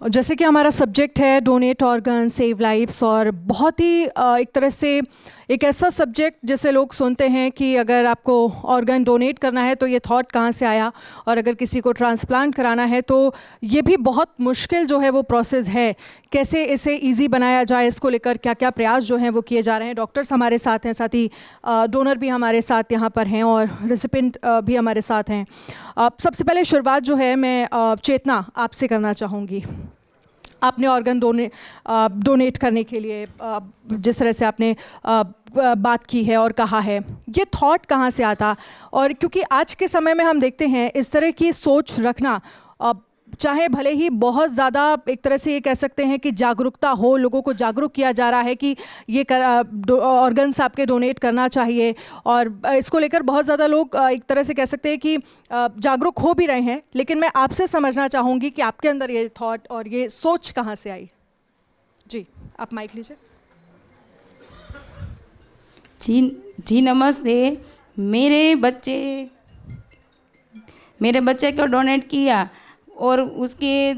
जैसे कि हमारा सब्जेक्ट है डोनेट ऑर्गन सेव लाइफ्स, और बहुत ही एक तरह से एक ऐसा सब्जेक्ट जैसे लोग सुनते हैं कि अगर आपको ऑर्गन डोनेट करना है तो ये थॉट कहाँ से आया, और अगर किसी को ट्रांसप्लांट कराना है तो ये भी बहुत मुश्किल जो है वो प्रोसेस है। कैसे इसे इजी बनाया जाए, इसको लेकर क्या क्या प्रयास जो हैं वो किए जा रहे हैं। डॉक्टर्स हमारे साथ हैं, साथ ही डोनर भी हमारे साथ यहाँ पर हैं, और रेसिपिएंट भी हमारे साथ हैं। सबसे पहले शुरुआत जो है मैं चेतना आपसे करना चाहूँगी। आपने ऑर्गन डोनेट करने के लिए जिस तरह से आपने बात की है और कहा है, ये थॉट कहाँ से आता? और क्योंकि आज के समय में हम देखते हैं इस तरह की सोच रखना, चाहे भले ही बहुत ज़्यादा एक तरह से ये कह सकते हैं कि जागरूकता हो, लोगों को जागरूक किया जा रहा है कि ये ऑर्गन्स आपके डोनेट करना चाहिए, और इसको लेकर बहुत ज़्यादा लोग एक तरह से कह सकते हैं कि जागरूक हो भी रहे हैं। लेकिन मैं आपसे समझना चाहूँगी कि आपके अंदर ये थॉट और ये सोच कहाँ से आई? जी, आप माइक लीजिए। जी जी नमस्ते। मेरे बच्चे को डोनेट किया और इसकी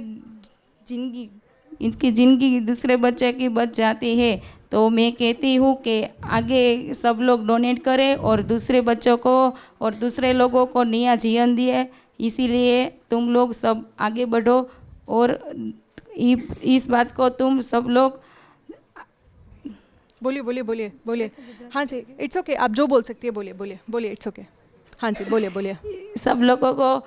ज़िंदगी दूसरे बच्चे की बच जाती है, तो मैं कहती हूँ कि आगे सब लोग डोनेट करें और दूसरे बच्चों को और दूसरे लोगों को नया जीवन दिए। इसीलिए तुम लोग सब आगे बढ़ो और इस बात को तुम सब लोग बोलिए बोलिए बोलिए बोलिए। हाँ जी, इट्स ओके, आप जो बोल सकती है बोलिए बोलिए बोलिए, इट्स ओके। हाँ जी, बोलिए बोलिए। सब लोगों को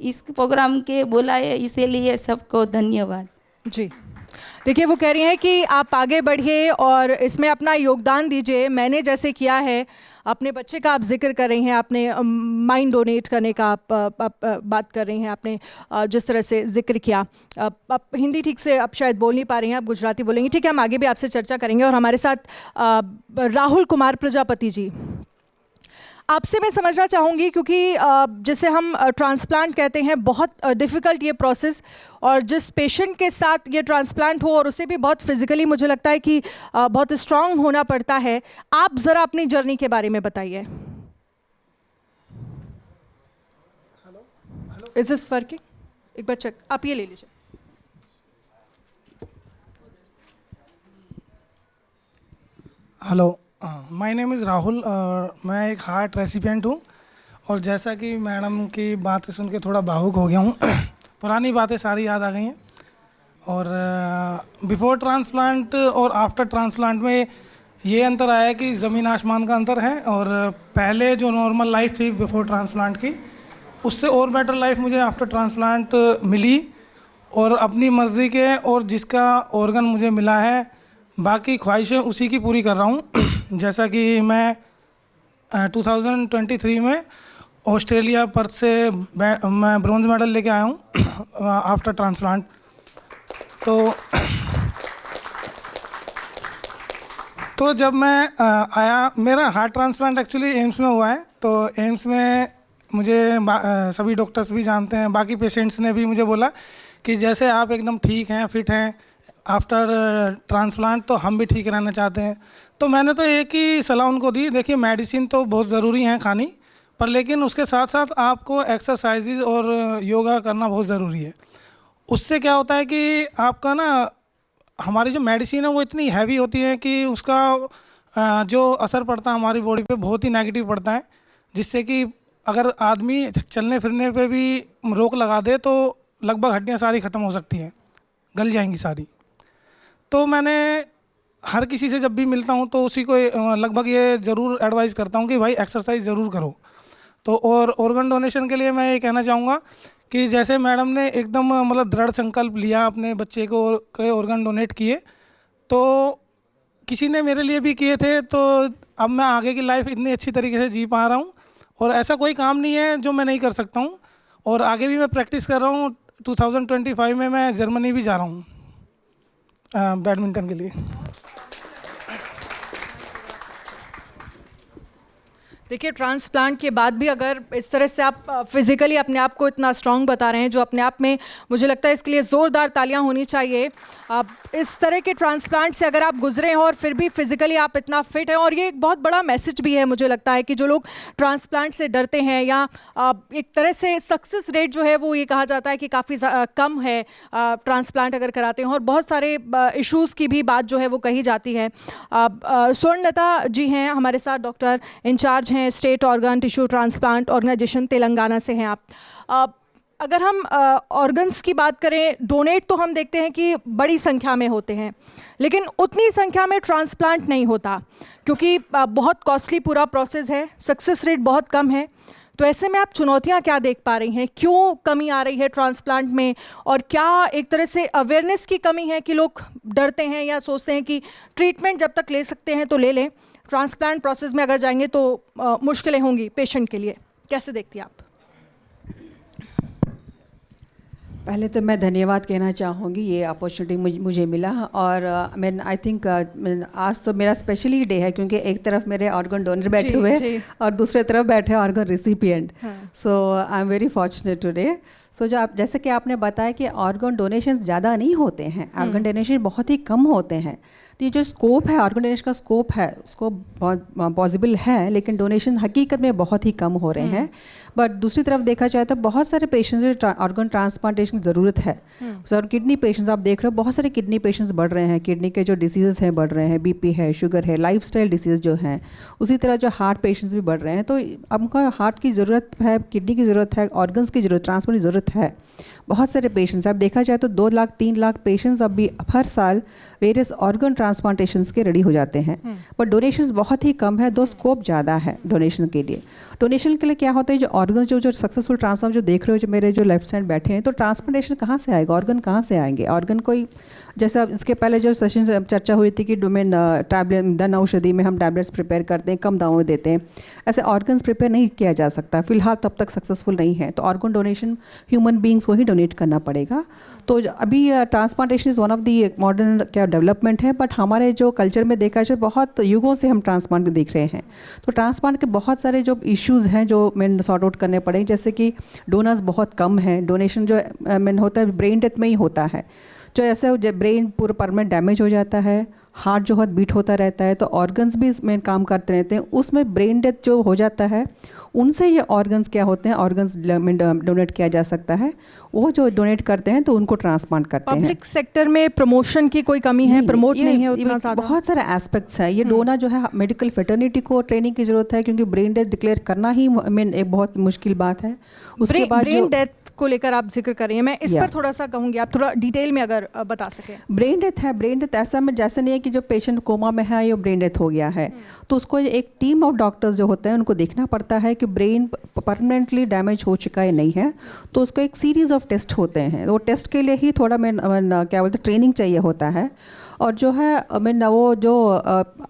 इस प्रोग्राम के बुलाए, इसीलिए सबको धन्यवाद। जी, देखिए वो कह रही हैं कि आप आगे बढ़िए और इसमें अपना योगदान दीजिए। मैंने जैसे किया है, अपने बच्चे का आप जिक्र कर रही हैं, आपने माइंड डोनेट करने का आप बात कर रही हैं, आपने जिस तरह से जिक्र किया। आप हिंदी ठीक से आप शायद बोल नहीं पा रही हैं, आप गुजराती बोलेंगी, ठीक है, हम आगे भी आपसे चर्चा करेंगे। और हमारे साथ राहुल कुमार प्रजापति जी, आपसे मैं समझना चाहूँगी, क्योंकि जिसे हम ट्रांसप्लांट कहते हैं, बहुत डिफ़िकल्ट ये प्रोसेस, और जिस पेशेंट के साथ ये ट्रांसप्लांट हो और उसे भी बहुत फिजिकली मुझे लगता है कि बहुत स्ट्रांग होना पड़ता है। आप ज़रा अपनी जर्नी के बारे में बताइए। Is this working? एक बार चेक, आप ये ले लीजिए। Hello, my name is Rahul. मैं एक हार्ट रेसिपिएंट हूँ, और जैसा कि मैडम की बातें सुन के थोड़ा भावुक हो गया हूँ। पुरानी बातें सारी याद आ गई हैं। और बिफोर ट्रांसप्लांट और आफ्टर ट्रांसप्लांट में ये अंतर आया कि ज़मीन आसमान का अंतर है। और पहले जो नॉर्मल लाइफ थी बिफोर ट्रांसप्लांट की, उससे और बेटर लाइफ मुझे आफ्टर ट्रांसप्लांट मिली, और अपनी मर्ज़ी के और जिसका ऑर्गन मुझे मिला है, बाकी ख्वाहिशें उसी की पूरी कर रहा हूँ। जैसा कि मैं 2023 में ऑस्ट्रेलिया पर्थ से मैं ब्रॉन्ज मेडल लेके आया हूँ आफ्टर ट्रांसप्लांट। तो जब मैं आया, मेरा हार्ट ट्रांसप्लांट एक्चुअली एम्स में हुआ है। तो एम्स में मुझे सभी डॉक्टर्स भी जानते हैं, बाकी पेशेंट्स ने भी मुझे बोला कि जैसे आप एकदम ठीक हैं, फिट हैं आफ्टर ट्रांसप्लांट, तो हम भी ठीक रहना चाहते हैं। तो मैंने तो एक ही सलाह उनको दी, देखिए मेडिसिन तो बहुत ज़रूरी हैं खानी, पर लेकिन उसके साथ साथ आपको एक्सरसाइजेज और योगा करना बहुत ज़रूरी है। उससे क्या होता है कि आपका ना, हमारी जो मेडिसिन है वो इतनी हैवी होती है कि उसका जो असर पड़ता है हमारी बॉडी पे बहुत ही नेगेटिव पड़ता है, जिससे कि अगर आदमी चलने फिरने पे भी रोक लगा दे तो लगभग हड्डियाँ सारी ख़त्म हो सकती हैं, गल जाएंगी सारी। तो मैंने हर किसी से जब भी मिलता हूँ तो उसी को लगभग ये ज़रूर एडवाइस करता हूँ कि भाई एक्सरसाइज ज़रूर करो। तो और ऑर्गन डोनेशन के लिए मैं ये कहना चाहूँगा कि जैसे मैडम ने एकदम मतलब दृढ़ संकल्प लिया, अपने बच्चे को के ऑर्गन डोनेट किए, तो किसी ने मेरे लिए भी किए थे, तो अब मैं आगे की लाइफ इतनी अच्छी तरीके से जी पा रहा हूँ। और ऐसा कोई काम नहीं है जो मैं नहीं कर सकता हूँ, और आगे भी मैं प्रैक्टिस कर रहा हूँ। 2025 में मैं जर्मनी भी जा रहा हूँ बैडमिंटन के लिए। देखिए, ट्रांसप्लांट के बाद भी अगर इस तरह से आप फिज़िकली अपने आप को इतना स्ट्रांग बता रहे हैं, जो अपने आप में मुझे लगता है इसके लिए ज़ोरदार तालियां होनी चाहिए। आप इस तरह के ट्रांसप्लांट से अगर आप गुजरे हैं और फिर भी फिज़िकली आप इतना फिट हैं, और ये एक बहुत बड़ा मैसेज भी है मुझे लगता है कि जो लोग ट्रांसप्लांट से डरते हैं या एक तरह से सक्सेस रेट जो है वो ये कहा जाता है कि काफ़ी कम है ट्रांसप्लांट अगर कराते हैं, और बहुत सारे इश्यूज़ की भी बात जो है वो कही जाती है। स्वर्णलता जी हैं हमारे साथ, डॉक्टर इंचार्ज हैं State Organ Tissue Transplant Organisation Telangana से हैं आप। अगर हम ऑर्गन्स की बात करें, डोनेट तो हम देखते हैं कि बड़ी संख्या में होते हैं, लेकिन उतनी संख्या में ट्रांसप्लांट नहीं होता क्योंकि बहुत कॉस्टली पूरा प्रोसेस है, सक्सेस रेट बहुत कम है। तो ऐसे में आप चुनौतियां क्या देख पा रही हैं, क्यों कमी आ रही है ट्रांसप्लांट में, और क्या एक तरह से अवेयरनेस की कमी है कि लोग डरते हैं या सोचते हैं कि ट्रीटमेंट जब तक ले सकते हैं तो ले लें, ट्रांसप्लांट प्रोसेस में अगर जाएंगे तो मुश्किलें होंगी पेशेंट के लिए। कैसे देखती हैं आप? पहले तो मैं धन्यवाद कहना चाहूँगी, ये अपॉर्चुनिटी मुझे मिला। और मैं आई थिंक आज तो मेरा स्पेशली डे है क्योंकि एक तरफ मेरे ऑर्गन डोनर बैठे हुए और दूसरे तरफ बैठे organ recipient. So I am very fortunate today. So जैसे कि आपने बताया कि ऑर्गन डोनेशन ज़्यादा नहीं होते हैं, ऑर्गन डोनेशन बहुत ही कम होते हैं। तो ये जो स्कोप है, ऑर्गन डोनेशन का स्कोप है, उसको बहुत पॉसिबल है, लेकिन डोनेशन हकीकत में बहुत ही कम हो रहे हैं। बट दूसरी तरफ देखा जाए तो बहुत सारे पेशेंट्स जो ऑर्गन ट्रांसप्लांटेशन की ज़रूरत है। सर किडनी पेशेंट्स आप देख रहे हो, बहुत सारे किडनी पेशेंट्स बढ़ रहे हैं, किडनी के जो डिसीज़ हैं बढ़ रहे हैं, बीपी है, शुगर है, लाइफस्टाइल डिसीज़ जो हैं। उसी तरह जो हार्ट पेशेंट्स भी बढ़ रहे हैं। तो हमको हार्ट की ज़रूरत है, किडनी की ज़रूरत है, ऑर्गन्स की ज़रूरत, ट्रांसप्लांट की ज़रूरत है। बहुत सारे पेशेंट्स, अब देखा जाए तो 2 लाख 3 लाख पेशेंट्स अब भी हर साल वेरियस ऑर्गन ट्रांसप्लांटेशंस के रेडी हो जाते हैं। बट डोनेशंस बहुत ही कम है, दो स्कोप ज़्यादा है डोनेशन के लिए। डोनेशन के लिए क्या होता है, जो ऑर्गन जो सक्सेसफुल ट्रांसप्लांट जो देख रहे हो, जो मेरे जो लेफ्ट साइड बैठे हैं, तो ट्रांसप्लांटेशन कहाँ से आएगा, ऑर्गन कहाँ से आएंगे? ऑर्गन कोई, जैसा इसके पहले जो सेशन से चर्चा हुई थी कि डोमेन टैबलेट धन औषधि में हम टैबलेट्स प्रिपेयर करते हैं, कम दामों में देते हैं, ऐसे ऑर्गन्स प्रिपेयर नहीं किया जा सकता फिलहाल, तब तक सक्सेसफुल नहीं है। तो ऑर्गन डोनेशन ह्यूमन बींग्स को ही डोनेट करना पड़ेगा। तो अभी transplantation is one of the modern क्या डेवलपमेंट है, बट हमारे जो कल्चर में देखा जाए बहुत युगों से हम ट्रांसप्लांट देख रहे हैं। तो ट्रांसप्लांट के बहुत सारे जो इश्यूज़ हैं जो मैंने सॉर्ट आउट करने पड़े, जैसे कि डोनर्स बहुत कम हैं, डोनेशन जो मैन होता है ब्रेन डेथ में ही होता है, जो ऐसे ब्रेन पूरा परमानेंट डैमेज हो जाता है, हार्ट जो बहुत बीट होता रहता है, तो ऑर्गन्स भी इसमें काम करते रहते हैं, उसमें ब्रेन डेथ जो हो जाता है, उनसे ये ऑर्गन्स क्या होते हैं, ऑर्गन्स डोनेट किया जा सकता है। वो जो डोनेट करते हैं तो उनको ट्रांसप्लांट करते हैं। पब्लिक सेक्टर में प्रमोशन की कोई कमी है, प्रमोट नहीं है उतना ज़्यादा? बहुत सारे एस्पेक्ट्स हैं। ये डोनर जो है, मेडिकल फेटर्निटी को ट्रेनिंग की ज़रूरत है, क्योंकि ब्रेन डेथ डिक्लेयर करना ही एक बहुत मुश्किल बात है। उसके बाद ब्रेन डेथ को लेकर आप जिक्र कर रही हैं, मैं इस पर थोड़ा सा कहूँगी, आप थोड़ा डिटेल में अगर बता सकें। ब्रेन डेथ है, ब्रेन डेथ ऐसा में जैसे नहीं है कि जो पेशेंट कोमा में है या ब्रेन डेथ हो गया है, तो उसको एक टीम ऑफ डॉक्टर्स जो होते हैं उनको देखना पड़ता है कि ब्रेन परमानेंटली डैमेज हो चुका है नहीं है। तो उसको एक सीरीज़ ऑफ टेस्ट होते हैं, वो टेस्ट के लिए ही थोड़ा क्या बोलते हैं ट्रेनिंग चाहिए होता है। और जो है वो जो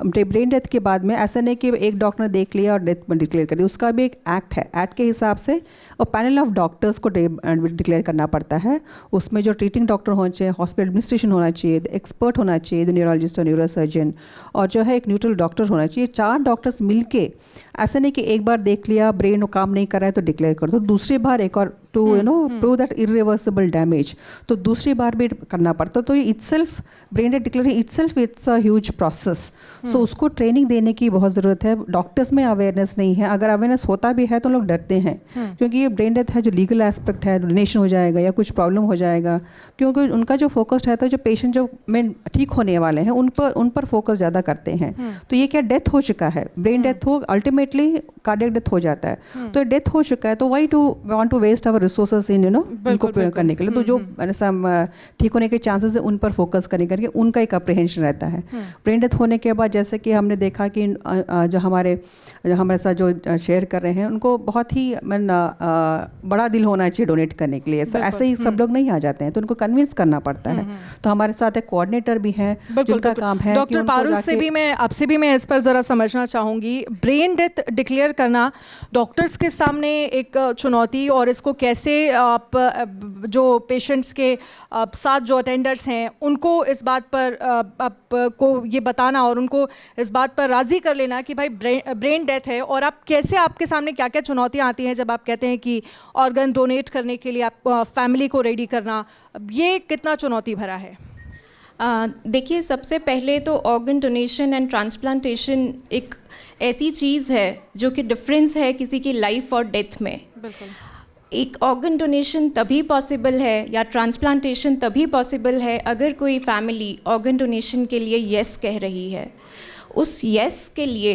ब्रेन डेथ के बाद में ऐसा नहीं कि एक डॉक्टर ने देख लिया और डेथ डिक्लेयर कर दी, उसका भी एक एक्ट है, एक्ट के हिसाब से और पैनल ऑफ डॉक्टर्स को डिक्लेयर करना पड़ता है। उसमें जो ट्रीटिंग डॉक्टर होना चाहिए, हॉस्पिटल एडमिनिस्ट्रेशन होना चाहिए, एक्सपर्ट होना चाहिए, न्यूरोलॉजिस्ट और न्यूरोसर्जन, और जो है एक न्यूट्रल डॉक्टर होना चाहिए। 4 डॉक्टर्स मिलके, ऐसा नहीं कि एक बार देख लिया ब्रेन काम नहीं कर रहा है तो डिक्लेयर कर दो, दूसरी बार एक और to prove that irreversible damage, तो दूसरी बार भी करना पड़ता। तो ये itself brain death declare itself it's a huge process. So उसको ट्रेनिंग देने की बहुत ज़रूरत है। डॉक्टर्स में अवेयरनेस नहीं है, अगर अवेयरनेस होता भी है तो लोग डरते हैं, क्योंकि ये ब्रेन डेथ है, जो लीगल एस्पेक्ट है, डोनेशन हो जाएगा या कुछ प्रॉब्लम हो जाएगा, क्योंकि उनका जो फोकस रहता है, जो पेशेंट जो में ठीक होने वाले हैं उन पर फोकस ज़्यादा करते हैं। तो ये क्या डेथ हो चुका है, ब्रेन डेथ हो, अल्टीमेटली कार्डियक डेथ हो जाता है, तो डेथ हो चुका है, तो why to want to waste our resources in उनको करने के लिए। तो जो ठीक होने के चांसेस है उन पर फोकस करने करके उनका एक अप्रीहेंशन रहता है। ब्रेन डेथ होने के बाद जैसे कि हमने देखा कि जो हमारे साथ जो शेयर कर रहे हैं उनको बहुत ही बड़ा दिल होना चाहिए डोनेट करने के लिए, ऐसे ही सब लोग नहीं आ जाते हैं, तो उनको कन्विंस करना पड़ता है। तो हमारे साथ एक कोऑर्डिनेटर भी हैं जिनका काम है। डॉक्टर पारुल से भी मैं आपसे भी मैं इस पर ज़रा समझना चाहूँगी, ब्रेन डेथ डिक्लेयर करना डॉक्टर्स के सामने एक चुनौती, और इसको कैसे आप जो पेशेंट्स के साथ जो अटेंडर्स हैं उनको इस बात पर आपको ये बताना और उनको इस बात पर राज़ी कर लेना कि भाई ब्रेन डेथ है, और आप कैसे, आपके सामने क्या क्या चुनौतियाँ आती हैं जब आप कहते हैं कि ऑर्गन डोनेट करने के लिए आप फैमिली को रेडी करना, ये कितना चुनौती भरा है? देखिए, सबसे पहले तो ऑर्गन डोनेशन एंड ट्रांसप्लांटेशन एक ऐसी चीज़ है जो कि डिफरेंस है किसी की लाइफ और डेथ में। बिल्कुल। एक ऑर्गन डोनेशन तभी पॉसिबल है या ट्रांसप्लांटेशन तभी पॉसिबल है अगर कोई फैमिली ऑर्गन डोनेशन के लिए येस कह रही है। उस येस के लिए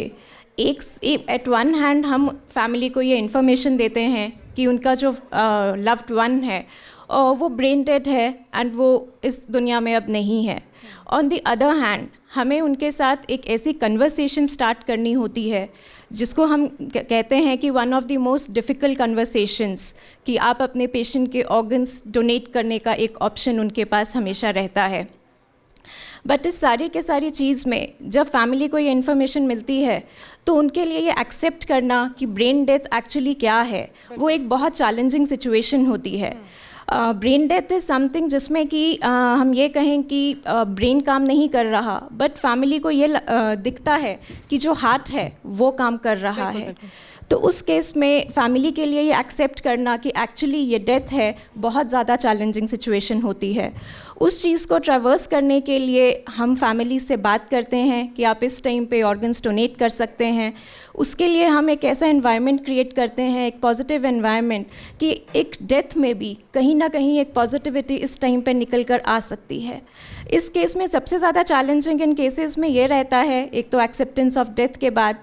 एक एट वन हैंड हम फैमिली को ये इन्फॉर्मेशन देते हैं कि उनका जो लव्ड वन है वो ब्रेन डेड है एंड वो इस दुनिया में अब नहीं है। ऑन द अदर हैंड हमें उनके साथ एक ऐसी कन्वर्सेशन स्टार्ट करनी होती है जिसको हम कहते हैं कि one of the most difficult conversations, कि आप अपने पेशेंट के ऑर्गन्स डोनेट करने का एक ऑप्शन उनके पास हमेशा रहता है। बट इस सारी के सारी चीज़ में जब फैमिली को ये इन्फॉर्मेशन मिलती है तो उनके लिए ये एक्सेप्ट करना कि ब्रेन डेथ एक्चुअली क्या है, वो एक बहुत चैलेंजिंग सिचुएशन होती है। ब्रेन डेथ इज़ समथिंग जिसमें कि हम ये कहें कि ब्रेन काम नहीं कर रहा, बट फैमिली को ये दिखता है कि जो हार्ट है वो काम कर रहा है। तो उस केस में फैमिली के लिए ये एक्सेप्ट करना कि एक्चुअली ये डेथ है बहुत ज़्यादा चैलेंजिंग सिचुएशन होती है। उस चीज़ को ट्रैवर्स करने के लिए हम फैमिली से बात करते हैं कि आप इस टाइम पे ऑर्गन्स डोनेट कर सकते हैं। उसके लिए हम एक ऐसा एनवायरनमेंट क्रिएट करते हैं, एक पॉजिटिव एनवायरनमेंट, कि एक डेथ में भी कहीं ना कहीं एक पॉजिटिविटी इस टाइम पे निकल कर आ सकती है। इस केस में सबसे ज़्यादा चैलेंजिंग इन केसेस में ये रहता है, एक तो एक्सेप्टेंस ऑफ डेथ के बाद,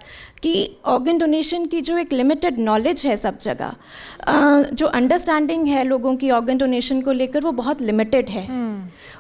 कि ऑर्गन डोनेशन की जो एक लिमिटेड नॉलेज है सब जगह, जो अंडरस्टैंडिंग है लोगों की ऑर्गन डोनेशन को लेकर वो बहुत लिमिटेड है।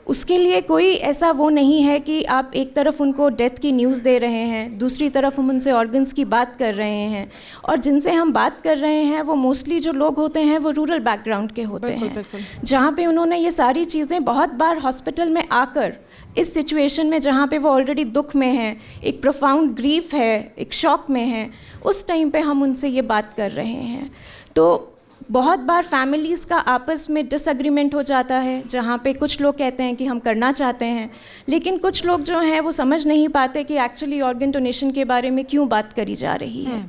उसके लिए कोई ऐसा वो नहीं है कि आप एक तरफ उनको डेथ की न्यूज़ दे रहे हैं, दूसरी तरफ हम उनसे ऑर्गन्स की बात कर रहे हैं, और जिनसे हम बात कर रहे हैं वो मोस्टली जो लोग होते हैं वो रूरल बैकग्राउंड के होते हैं, जहाँ पे उन्होंने ये सारी चीज़ें बहुत बार हॉस्पिटल में आकर इस सिचुएशन में, जहाँ पे वो ऑलरेडी दुख में हैं, एक प्रोफाउंड ग्रीफ है, एक शॉक में है, उस टाइम पे हम उनसे ये बात कर रहे हैं। तो बहुत बार फैमिलीज़ का आपस में डिसएग्रीमेंट हो जाता है, जहाँ पे कुछ लोग कहते हैं कि हम करना चाहते हैं, लेकिन कुछ लोग जो हैं वो समझ नहीं पाते कि एक्चुअली ऑर्गन डोनेशन के बारे में क्यों बात करी जा रही है।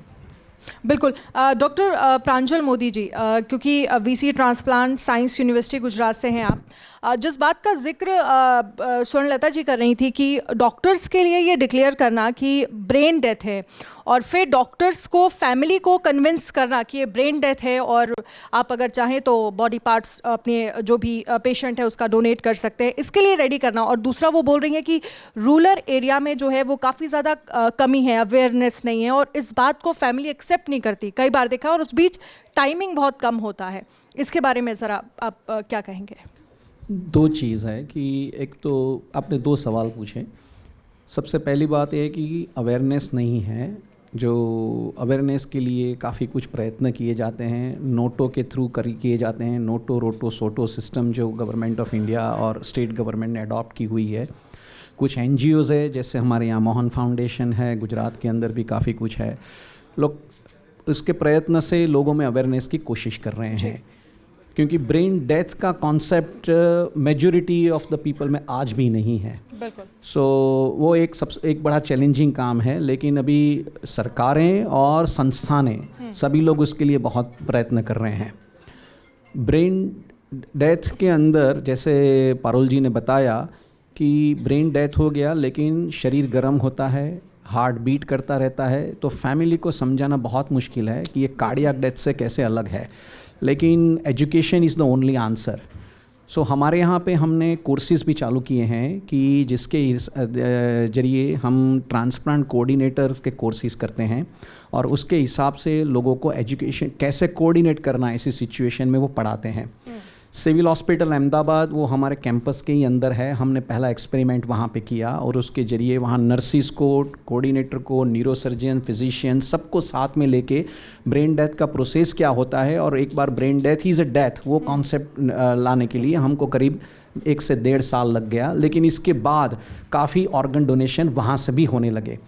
बिल्कुल। डॉक्टर प्रांजल मोदी जी, क्योंकि VC transplant science university Gujarat से हैं आप, जिस बात का जिक्र स्वर्णलता जी कर रही थी कि डॉक्टर्स के लिए ये डिक्लेयर करना कि ब्रेन डेथ है, और फिर डॉक्टर्स को फैमिली को कन्विंस करना कि ये ब्रेन डेथ है और आप अगर चाहें तो बॉडी पार्ट्स अपने जो भी पेशेंट है उसका डोनेट कर सकते हैं, इसके लिए रेडी करना। और दूसरा वो बोल रही हैं कि रूरल एरिया में जो है वो काफ़ी ज़्यादा कमी है, अवेयरनेस नहीं है, और इस बात को फैमिली एक्सेप्ट नहीं करती, कई बार देखा, और उस बीच टाइमिंग बहुत कम होता है। इसके बारे में ज़रा आप क्या कहेंगे? दो चीज़ है कि एक तो आपने दो सवाल पूछे। सबसे पहली बात ये कि अवेयरनेस नहीं है, जो अवेयरनेस के लिए काफ़ी कुछ प्रयत्न किए जाते हैं, नोटो के थ्रू किए जाते हैं, नोटो रोटो सोटो सिस्टम जो गवर्नमेंट ऑफ इंडिया और स्टेट गवर्नमेंट ने अडॉप्ट की हुई है। कुछ NGOs है, जैसे हमारे यहाँ मोहन फाउंडेशन है, गुजरात के अंदर भी काफ़ी कुछ है। लोग उसके प्रयत्न से लोगों में अवेयरनेस की कोशिश कर रहे हैं, क्योंकि ब्रेन डेथ का concept majority of the people में आज भी नहीं है। बिल्कुल। सो वो एक बड़ा चैलेंजिंग काम है, लेकिन अभी सरकारें और संस्थानें सभी लोग उसके लिए बहुत प्रयत्न कर रहे हैं। ब्रेन डेथ के अंदर जैसे पारुल जी ने बताया कि ब्रेन डेथ हो गया लेकिन शरीर गर्म होता है, हार्ट बीट करता रहता है, तो फैमिली को समझाना बहुत मुश्किल है कि ये कार्डियक डेथ से कैसे अलग है। लेकिन education is the only answer. So हमारे यहाँ पे हमने कोर्सेज़ भी चालू किए हैं कि जिसके ज़रिए हम ट्रांसप्लांट कोऑर्डिनेटर के कोर्सेज़ करते हैं, और उसके हिसाब से लोगों को एजुकेशन कैसे कोऑर्डिनेट करना है ऐसी सिचुएशन में वो पढ़ाते हैं। सिविल हॉस्पिटल अहमदाबाद वो हमारे कैंपस के ही अंदर है, हमने पहला एक्सपेरिमेंट वहाँ पे किया, और उसके ज़रिए वहाँ नर्सिस को, कोऑर्डिनेटर को, न्यूरोसर्जन, फिजिशियन सबको साथ में लेके ब्रेन डेथ का प्रोसेस क्या होता है, और एक बार brain death is a death वो कॉन्सेप्ट लाने के लिए हमको करीब 1 से 1.5 साल लग गया। लेकिन इसके बाद काफ़ी ऑर्गन डोनेशन वहाँ से भी होने लगे,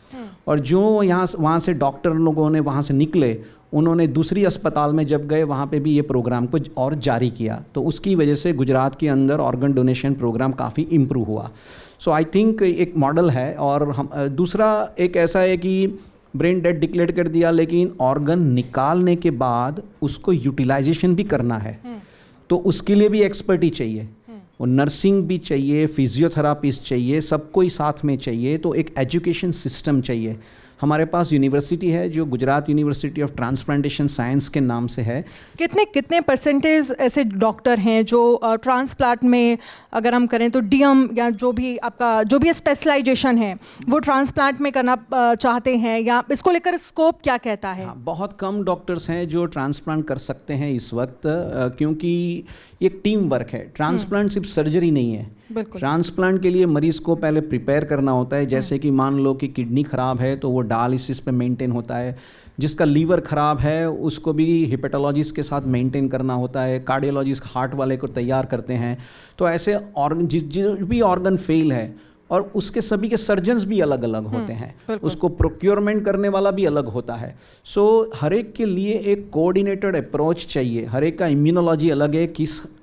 और जो वहाँ से डॉक्टर लोगों ने वहाँ से निकले उन्होंने दूसरी अस्पताल में जब गए वहाँ पे भी ये प्रोग्राम को और जारी किया, तो उसकी वजह से गुजरात के अंदर ऑर्गन डोनेशन प्रोग्राम काफ़ी इम्प्रूव हुआ। सो आई थिंक एक मॉडल है। और हम दूसरा एक ऐसा है कि ब्रेन डेड डिक्लेयर कर दिया, लेकिन ऑर्गन निकालने के बाद उसको यूटिलाइजेशन भी करना है, तो उसके लिए भी एक्सपर्टी चाहिए, और नर्सिंग भी चाहिए, फिजियोथेरापिस्ट चाहिए, सबको ही साथ में चाहिए। तो एक एजुकेशन सिस्टम चाहिए। हमारे पास यूनिवर्सिटी है जो Gujarat university of transplantation science के नाम से है। कितने परसेंटेज ऐसे डॉक्टर हैं जो ट्रांसप्लांट में, अगर हम करें तो डीएम या जो भी स्पेशलाइजेशन है वो ट्रांसप्लांट में करना चाहते हैं, या इसको लेकर स्कोप क्या कहता है? हाँ, बहुत कम डॉक्टर्स हैं जो ट्रांसप्लांट कर सकते हैं इस वक्त, क्योंकि ये एक टीम वर्क है। ट्रांसप्लांट सिर्फ सर्जरी नहीं है। ट्रांसप्लांट के लिए मरीज़ को पहले प्रिपेयर करना होता है। जैसे कि मान लो कि किडनी ख़राब है तो वो डायलिसिस पे मेंटेन होता है, जिसका लीवर ख़राब है उसको भी हिपेटोलॉजिस्ट के साथ मेंटेन करना होता है, कार्डियोलॉजिस्ट हार्ट वाले को तैयार करते हैं। तो ऐसे ऑर्गन जो भी ऑर्गन फेल है, और उसके सभी के सर्जन्स भी अलग अलग होते हैं, उसको प्रोक्योरमेंट करने वाला भी अलग होता है। सो हर एक के लिए एक कोऑर्डिनेटेड अप्रोच चाहिए। हर एक का इम्यूनोलॉजी अलग है,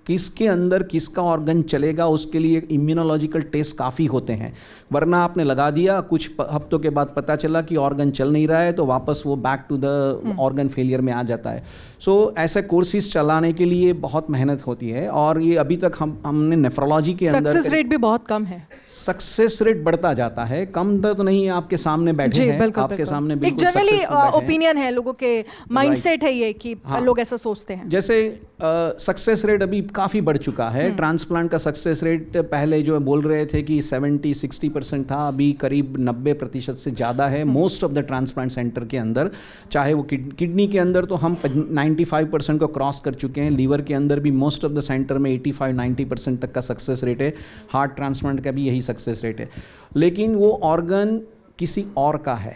किसके अंदर किसका ऑर्गन चलेगा उसके लिए इम्यूनोलॉजिकल टेस्ट काफ़ी होते हैं। वरना आपने लगा दिया, कुछ हफ्तों के बाद पता चला कि ऑर्गन चल नहीं रहा है, तो वापस वो back to the organ failure में आ जाता है। सो ऐसे कोर्सेज चलाने के लिए बहुत मेहनत होती है, और ये अभी तक हमने नेफ्रोलॉजी के अंदर सक्सेस रेट भी बहुत कम है। सक्सेस रेट बढ़ता जाता है, कम तो नहीं है। आपके सामने बैठे हैं, आपके सामने एक जनरली ओपिनियन है, लोगों के माइंडसेट है ये कि लोग ऐसा सोचते हैं। जैसे सक्सेस रेट अभी काफ़ी बढ़ चुका है। ट्रांसप्लांट का सक्सेस रेट पहले जो बोल रहे थे कि 70-60% था, अभी करीब 90% से ज़्यादा है most of the transplant centre के अंदर। चाहे वो किडनी के अंदर तो हम 95% को क्रॉस कर चुके हैं। लीवर के अंदर भी मोस्ट ऑफ द सेंटर में 85-90% तक का सक्सेस रेट है। हार्ट ट्रांसप्लांट का भी यही सक्सेस रेट है। लेकिन वो ऑर्गन किसी और का है,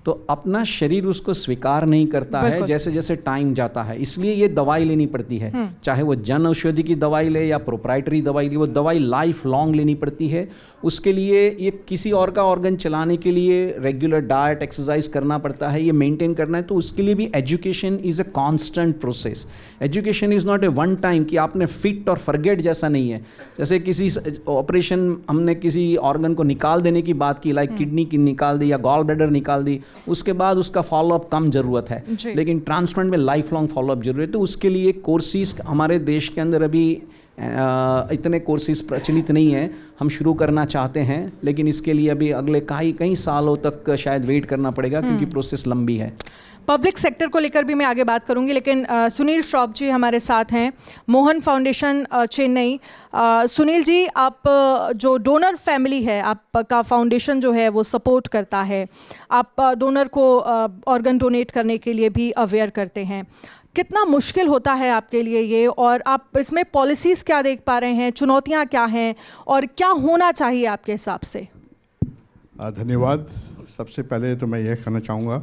तो अपना शरीर उसको स्वीकार नहीं करता है जैसे जैसे टाइम जाता है। इसलिए ये दवाई लेनी पड़ती है, चाहे वो जन औषधि की दवाई ले या प्रोप्राइटरी दवाई ले, वो दवाई लाइफ लॉन्ग लेनी पड़ती है। उसके लिए ये किसी और का ऑर्गन चलाने के लिए रेगुलर डाइट एक्सरसाइज करना पड़ता है, ये मेंटेन करना है। तो उसके लिए भी education is a constant process. Education is not a one time कि आपने फिट और फॉरगेट जैसा नहीं है। जैसे किसी ऑपरेशन हमने किसी ऑर्गन को निकाल देने की बात की, लाइक किडनी की निकाल दी या गॉल ब्लैडर निकाल दी, उसके बाद उसका फॉलोअप कम ज़रूरत है, लेकिन ट्रांसप्लांट में लाइफ लॉन्ग फॉलोअप जरूरत है। तो उसके लिए कोर्सेज हमारे देश के अंदर अभी इतने कोर्सेज प्रचलित नहीं हैं। हम शुरू करना चाहते हैं, लेकिन इसके लिए अभी अगले कई सालों तक शायद वेट करना पड़ेगा, क्योंकि प्रोसेस लंबी है। पब्लिक सेक्टर को लेकर भी मैं आगे बात करूंगी, लेकिन सुनील श्रॉफ जी हमारे साथ हैं, मोहन फाउंडेशन चेन्नई। सुनील जी, आप जो डोनर फैमिली है, आपका फाउंडेशन जो है वो सपोर्ट करता है, आप डोनर को ऑर्गन डोनेट करने के लिए भी अवेयर करते हैं। कितना मुश्किल होता है आपके लिए ये, और आप इसमें पॉलिसीज़ क्या देख पा रहे हैं, चुनौतियाँ क्या हैं, और क्या होना चाहिए आपके हिसाब से? धन्यवाद। सबसे पहले तो मैं यह कहना चाहूँगा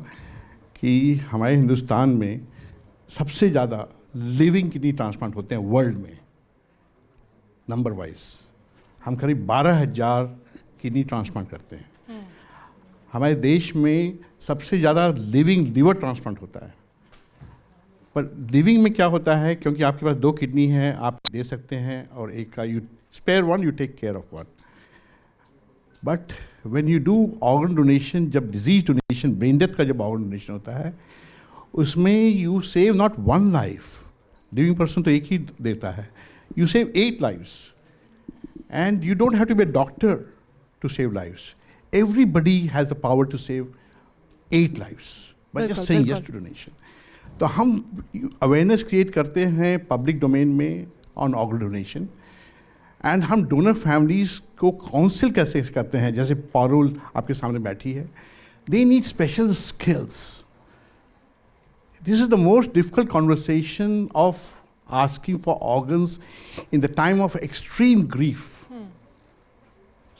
कि हमारे हिंदुस्तान में सबसे ज़्यादा लिविंग किडनी ट्रांसप्लांट होते हैं वर्ल्ड में, नंबर वाइज। हम करीब 12,000 किडनी ट्रांसप्लांट करते हैं। हमारे देश में सबसे ज़्यादा लिविंग लीवर ट्रांसप्लांट होता है। पर लिविंग में क्या होता है, क्योंकि आपके पास 2 किडनी हैं, आप दे सकते हैं, और एक का you spare one, you take care of one. But when you do organ donation, जब डिजीज डोनेशन, ब्रेन डेथ का जब ऑर्गन डोनेशन होता है, उसमें you save not 1 life, living person तो एक ही देता है, you save 8 lives, and you don't have to be a doctor to save lives. Everybody has the power to save 8 lives by just saying yes to donation. तो हम awareness create करते हैं public domain में on organ donation, and हम donor families को counsel कैसे करते हैं। जैसे पारुल आपके सामने बैठी है, they need special skills. This is the most difficult conversation of asking for organs in the time of extreme grief.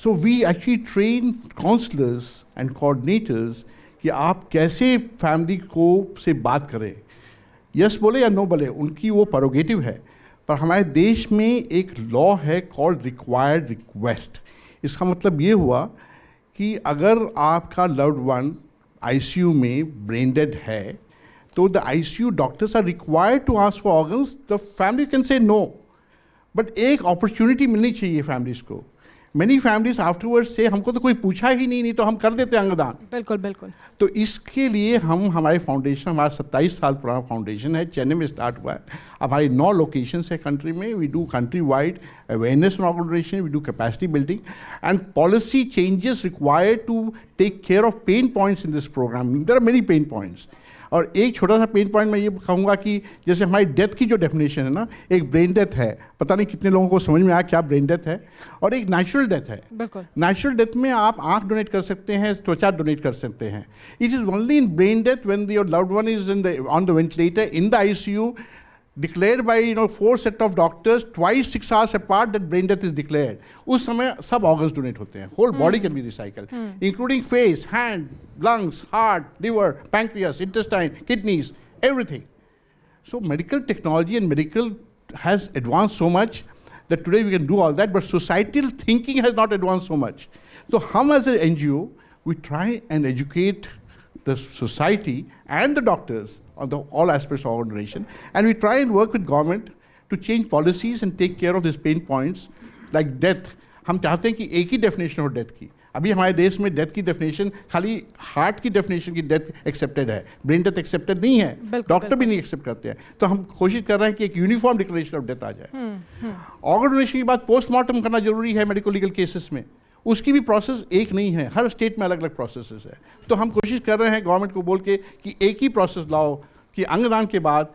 So we actually train counsellors and coordinators कि आप कैसे फैमिली को से बात करें, यस बोले या नो बोले, उनकी वो प्रोगेटिव है। पर हमारे देश में एक लॉ है कॉल्ड रिक्वायर्ड रिक्वेस्ट। इसका मतलब ये हुआ कि अगर आपका लव्ड वन आईसीयू में ब्रेन डेड है, तो the ICU doctors are required to ask for organs, the family can say no, but एक अपॉर्चुनिटी मिलनी चाहिए फैमिलीज को। मैनी फैमिलीज आफ्टरवर्ड से हमको तो कोई पूछा ही नहीं तो हम कर देते अंगदान। बिल्कुल बिल्कुल। तो इसके लिए हम हमारे फाउंडेशन, हमारा 27 साल पुराना फाउंडेशन है, चेन्नई में स्टार्ट हुआ है। अब हमारी 9 लोकेशंस है कंट्री में। We do country wide awareness on organ donation, we do capacity building and policy changes required to take care of pain points in this programme. There are many pain points. और एक छोटा सा pain point मैं ये कहूँगा कि जैसे हमारी डेथ की जो डेफिनेशन है ना, एक ब्रेन डेथ है, पता नहीं कितने लोगों को समझ में आया क्या ब्रेन डेथ है, और एक नेचुरल डेथ है। बिल्कुल। नेचुरल डेथ में आप आँख डोनेट कर सकते हैं, त्वचा डोनेट कर सकते हैं। It is only in brain death when your loved one is on the ventilator in the ICU, declared by 4 set of doctors twice 6 hours apart that brain death is declared. उस समय सब organs donate होते हैं, whole body can be recycled, including face, hand, lungs, heart, liver, pancreas, intestine, kidneys, everything. So medical technology and medical has advanced so much that today we can do all that, but societal thinking has not advanced so much. So हम as an NGO, we try and educate the society and the doctors on all aspects of organ donation, and we try and work with government to change policies and take care of these pain points like death. हम चाहते हैं कि एक ही definition हो death की। अभी हमारे देश में डेथ की डेफिनेशन खाली हार्ट की डेफिनेशन की डेथ एक्सेप्टेड है, ब्रेन डेथ एक्सेप्टेड नहीं है, डॉक्टर भी नहीं एक्सेप्ट करते हैं। तो हम कोशिश कर रहे हैं कि एक यूनिफॉर्म डिक्लेरेशन ऑफ डेथ आ जाए। ऑर्गन डोनेशन के बाद पोस्टमार्टम करना जरूरी है मेडिको लीगल केसेस में, उसकी भी प्रोसेस एक नहीं है, हर स्टेट में अलग अलग प्रोसेसेस है। तो हम कोशिश कर रहे हैं गवर्नमेंट को बोल के कि एक ही प्रोसेस लाओ कि अंगदान के बाद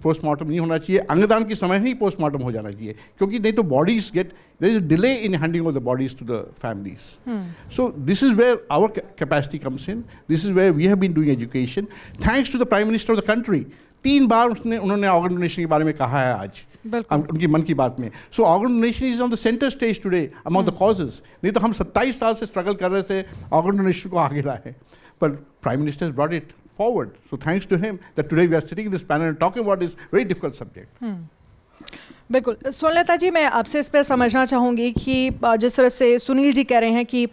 पोस्टमार्टम नहीं होना चाहिए, अंगदान के समय ही पोस्टमार्टम हो जाना चाहिए, क्योंकि नहीं तो bodies get, there is a delay in handing of the bodies to the families. So this is where our capacity comes in, this is where we have been doing education thanks to the prime minister of the country. 3 बार उन्होंने organ donation के बारे में कहा है आज उनकी मन की बात में। So organ donation is on the centre stage today among the causes. नहीं तो हम 27 साल से स्ट्रगल कर रहे थे ऑर्गन डोनेशन को आगे लाए, पर prime minister has brought it forward. So thanks to him that today we are sitting in this panel and talking about this very difficult subject. बिल्कुल। स्वर्णलता जी, मैं आपसे इस पर समझना चाहूँगी कि जिस तरह से सुनील जी कह रहे हैं कि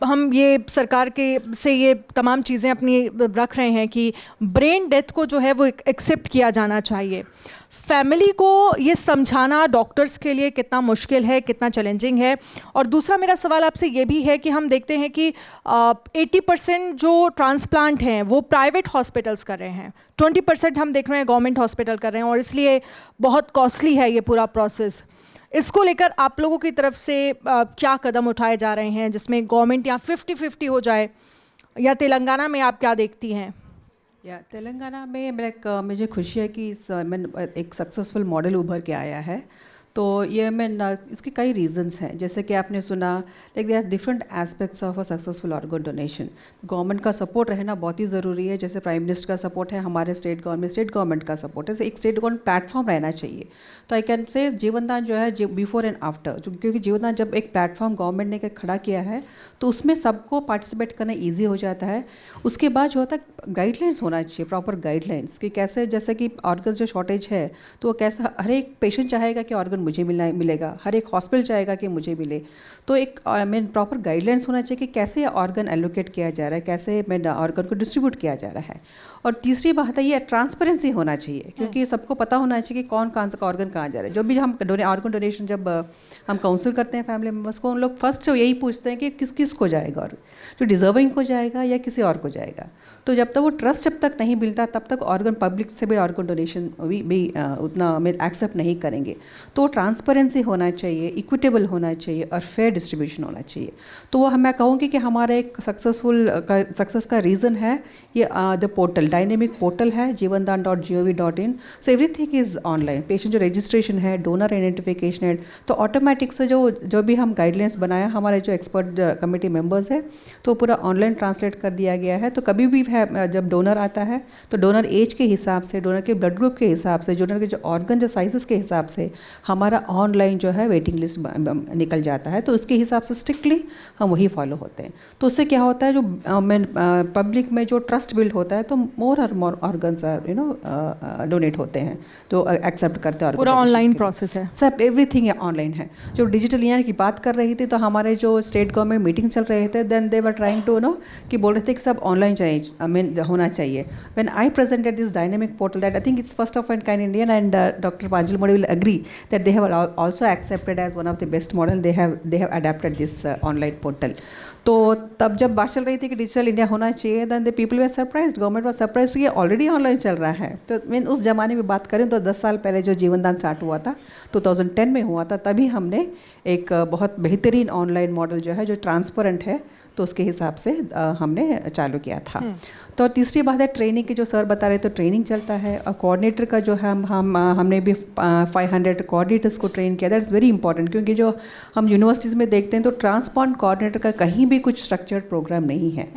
हम ये सरकार के से ये तमाम चीज़ें अपनी रख रहे हैं कि ब्रेन डेथ को जो है वो एक्सेप्ट किया जाना चाहिए, फैमिली को ये समझाना डॉक्टर्स के लिए कितना मुश्किल है, कितना चैलेंजिंग है। और दूसरा मेरा सवाल आपसे ये भी है कि हम देखते हैं कि 80% जो ट्रांसप्लांट हैं वो प्राइवेट हॉस्पिटल्स कर रहे हैं, 20% हम देख रहे हैं गवर्नमेंट हॉस्पिटल कर रहे हैं, और इसलिए बहुत कॉस्टली है ये पूरा प्रोसेस। इसको लेकर आप लोगों की तरफ से क्या कदम उठाए जा रहे हैं जिसमें गवर्नमेंट या 50-50 हो जाए, या तेलंगाना में आप क्या देखती हैं? तेलंगाना में मुझे खुशी है कि एक सक्सेसफुल मॉडल उभर के आया है। तो ये इसके कई रीजंस हैं, जैसे कि आपने सुना like there are different aspects of a successful organ donation. Government का सपोर्ट रहना बहुत ही ज़रूरी है, जैसे प्राइम मिनिस्टर का सपोर्ट है, हमारे स्टेट गवर्नमेंट का सपोर्ट है, एक स्टेट गवर्नमेंट प्लेटफॉर्म रहना चाहिए। तो आई कैन से जीवनदान जो है बिफोर एंड आफ्टर, क्योंकि जीवनदान जब एक प्लेटफॉर्म गवर्नमेंट ने खड़ा किया है तो उसमें सबको पार्टिसिपेट करना ईजी हो जाता है। उसके बाद जो होता है गाइडलाइंस होना चाहिए, प्रॉपर गाइडलाइंस कि कैसे, जैसे कि ऑर्गन जो शॉर्टेज है तो वो कैसा, हर एक पेशेंट चाहेगा कि ऑर्गन मुझे मिलेगा, हर एक हॉस्पिटल चाहेगा कि मुझे मिले। तो एक प्रॉपर गाइडलाइंस होना चाहिए कि कैसे ऑर्गन एलोकेट किया जा रहा है, कैसे ऑर्गन को डिस्ट्रीब्यूट किया जा रहा है। और तीसरी बात है ये ट्रांसपेरेंसी होना चाहिए, क्योंकि सबको पता होना चाहिए कि कौन सा ऑर्गन कहाँ जा रहा है। जो भी हम ऑर्गन डोनेशन जब हम काउंसिल करते हैं फैमिली मेम्बर्स को, उन लोग फर्स्ट यही पूछते हैं कि किस को जाएगा, और जो डिजर्विंग को जाएगा या किसी और को जाएगा। तो जब तक वो ट्रस्ट जब तक नहीं मिलता तब तक ऑर्गन पब्लिक से भी ऑर्गन डोनेशन भी उतना एक्सेप्ट नहीं करेंगे। तो ट्रांसपेरेंसी होना चाहिए, इक्विटेबल होना चाहिए और फेयर डिस्ट्रीब्यूशन होना चाहिए। तो वो मैं कहूँगी कि हमारा एक सक्सेस का रीज़न है ये द पोर्टल, डायनेमिक पोर्टल है jivandan.gov.in। So everything is online. Patient जो रजिस्ट्रेशन है, डोनर आइडेंटिफिकेशन है, तो ऑटोमेटिक से जो भी हम गाइडलाइंस बनाया हमारे जो एक्सपर्ट कमेटी मेंबर्स है तो पूरा ऑनलाइन ट्रांसलेट कर दिया गया है। तो कभी भी जब डोनर आता है तो डोनर एज के हिसाब से, डोनर के ब्लड ग्रुप के हिसाब से, डोनर के जो ऑर्गन जो साइजेस के हिसाब से हम हमारा ऑनलाइन जो है वेटिंग लिस्ट निकल जाता है, तो उसके हिसाब से स्ट्रिक्टली हम वही फॉलो होते हैं। तो उससे क्या होता है, जो पब्लिक में जो ट्रस्ट बिल्ड होता है, तो मोर और मोर ऑर्गन्स डोनेट होते हैं, जो एक्सेप्ट करते हैं। पूरा ऑनलाइन प्रोसेस है, सब एवरीथिंग ऑनलाइन है। जो डिजिटल इंडिया की बात कर रही थी, तो हमारे जो स्टेट गवर्नमेंट मीटिंग चल रहे थे, then they were trying to कि बोल रहे थे कि सब ऑनलाइन चाहिए, होना चाहिए। When I presented this dynamic portal, that I think it's first of kind Indian, and doctor Pranjal Modi will agree that they have also accepted as one of the best model, they have adapted this online portal. तो तब जब बात चल रही थी कि digital India होना चाहिए, then the people were surprised, government was surprised कि ये ऑलरेडी ऑनलाइन चल रहा है। तो मैं उस ज़माने में बात करें तो 10 साल पहले जो जीवन दान स्टार्ट हुआ था, 2010 में हुआ था, तभी हमने एक बहुत बेहतरीन ऑनलाइन मॉडल जो है, जो ट्रांसपेरेंट है, तो उसके हिसाब से हमने चालू किया था। तो तीसरी बात है ट्रेनिंग की, जो सर बता रहे, तो ट्रेनिंग चलता है। और कोऑर्डिनेटर का जो है, हमने भी 500 कोऑर्डिनेटर्स को ट्रेन किया। दैट इज़ वेरी इंपॉर्टेंट, क्योंकि जो हम यूनिवर्सिटीज़ में देखते हैं तो ट्रांसप्लांट कोऑर्डिनेटर का कहीं भी कुछ स्ट्रक्चर्ड प्रोग्राम नहीं है,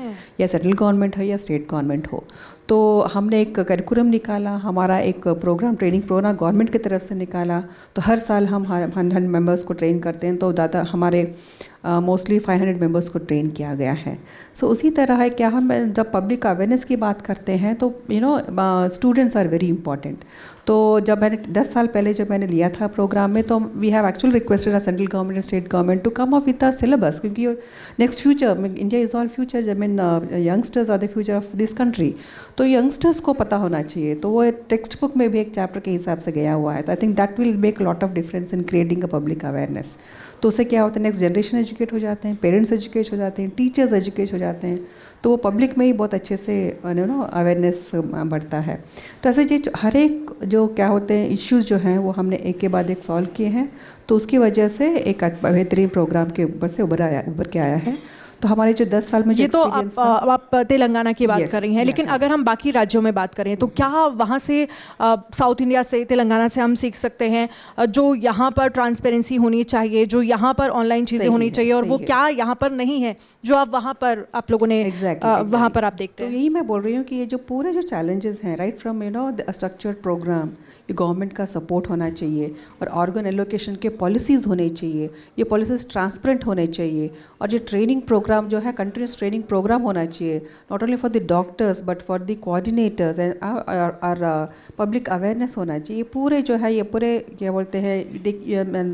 या सेंट्रल गवर्नमेंट है या स्टेट गवर्नमेंट हो। तो हमने एक करिकुलम निकाला, हमारा एक प्रोग्राम, ट्रेनिंग प्रोग्राम गवर्नमेंट की तरफ से निकाला। तो हर साल हम 100 मेंबर्स को ट्रेन करते हैं, तो ज़्यादा हमारे मोस्टली 500 मेंबर्स को ट्रेन किया गया है। सो उसी तरह है, क्या हम जब पब्लिक अवेयरनेस की बात करते हैं, तो स्टूडेंट्स आर वेरी इंपॉर्टेंट। तो जब मैंने 10 साल पहले जब मैंने लिया था प्रोग्राम में, तो we have actually requested central government and state government to come up with a syllabus, क्योंकि next future, India is all future, I mean youngsters are the future of this country. तो youngsters को पता होना चाहिए। तो वो text book में भी एक चैप्टर के हिसाब से गया हुआ है। तो I think that will make lot of difference in creating a public awareness. तो उससे क्या होता है, नेक्स्ट जनरेशन एजुकेट हो जाते हैं, पेरेंट्स एजुकेट हो जाते हैं, टीचर्स एजुकेट हो जाते हैं, तो वो पब्लिक में ही बहुत अच्छे से अवेयरनेस बढ़ता है। तो ऐसे जी हर एक जो क्या होते हैं इश्यूज़ जो हैं, वो हमने एक के बाद एक सॉल्व किए हैं। तो उसकी वजह से एक बेहतरीन प्रोग्राम के ऊपर से उभर के आया है। तो हमारे जो 10 साल में ये तो आप तेलंगाना की बात कर रही हैं, लेकिन yes. अगर हम बाकी राज्यों में बात करें, तो क्या वहाँ से साउथ इंडिया से, तेलंगाना से हम सीख सकते हैं जो यहाँ पर ट्रांसपेरेंसी होनी चाहिए, जो यहाँ पर ऑनलाइन चीज़ें होनी चाहिए, और वो क्या यहाँ पर नहीं है जो आप वहाँ पर आप लोगों ने वहाँ पर आप देखते हैं? तो यही मैं बोल रही हूँ कि ये जो पूरे जो चैलेंजेस हैं, राइट फ्रॉम स्ट्रक्चर्ड प्रोग्राम, ये गवर्नमेंट का सपोर्ट होना चाहिए, और ऑर्गन एलोकेशन के पॉलिसीज़ होने चाहिए, ये पॉलिसीज़ ट्रांसपेरेंट होने चाहिए, और ये ट्रेनिंग प्रोग्राम जो है कंटिन्यूस ट्रेनिंग प्रोग्राम होना चाहिए, not only for the doctors but for the coordinators, and और पब्लिक अवेयरनेस होना चाहिए। पूरे जो है ये पूरे क्या बोलते हैं,